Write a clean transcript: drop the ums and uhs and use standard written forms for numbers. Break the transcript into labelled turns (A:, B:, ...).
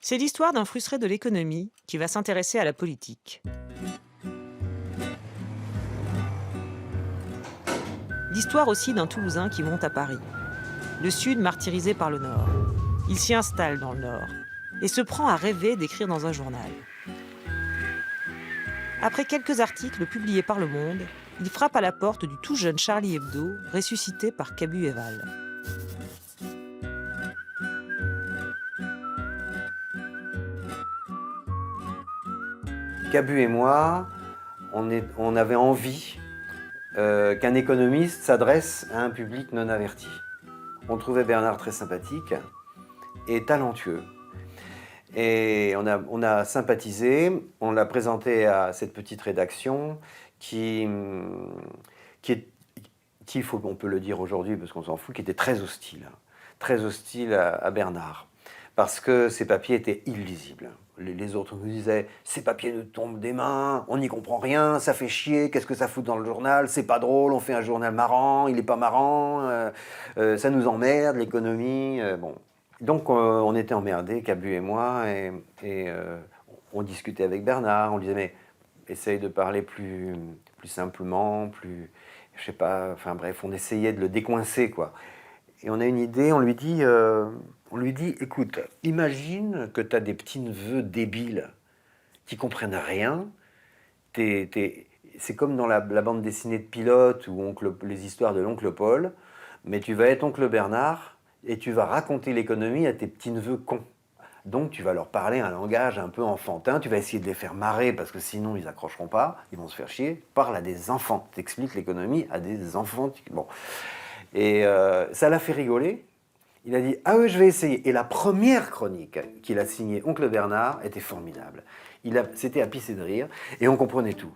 A: C'est l'histoire d'un frustré de l'économie qui va s'intéresser à la politique. L'histoire aussi d'un Toulousain qui monte à Paris. Le Sud martyrisé par le Nord. Il s'y installe dans le Nord et se prend à rêver d'écrire dans un journal. Après quelques articles publiés par Le Monde, il frappe à la porte du tout jeune Charlie Hebdo, ressuscité par Cabu-Eval.
B: Cabu et moi, on avait envie qu'un économiste s'adresse à un public non averti. On trouvait Bernard très sympathique et talentueux. Et on a sympathisé, on l'a présenté à cette petite rédaction qui on peut le dire aujourd'hui parce qu'on s'en fout, qui était très hostile à Bernard, parce que ses papiers étaient illisibles. Les autres nous disaient « ces papiers nous tombent des mains, on n'y comprend rien, ça fait chier, qu'est-ce que ça fout dans le journal, c'est pas drôle, on fait un journal marrant, il est pas marrant, ça nous emmerde, l'économie, bon. » Donc on était emmerdés, Cabu et moi, et on discutait avec Bernard, on lui disait « mais essaye de parler plus simplement, plus... » je sais pas, enfin bref, on essayait de le décoincer, quoi. Et on a une idée, on lui dit, écoute, imagine que tu as des petits-neveux débiles qui comprennent rien. C'est comme dans la bande dessinée de Pilote ou les histoires de l'oncle Paul, mais tu vas être oncle Bernard et tu vas raconter l'économie à tes petits-neveux cons. Donc tu vas leur parler un langage un peu enfantin, tu vas essayer de les faire marrer parce que sinon ils accrocheront pas, ils vont se faire chier. Parle à des enfants, t'expliques l'économie à des enfants. Bon. Et ça l'a fait rigoler. Il a dit « ah oui, je vais essayer ». Et la première chronique qu'il a signée, Oncle Bernard, était formidable. C'était à pisser de rire et on comprenait tout.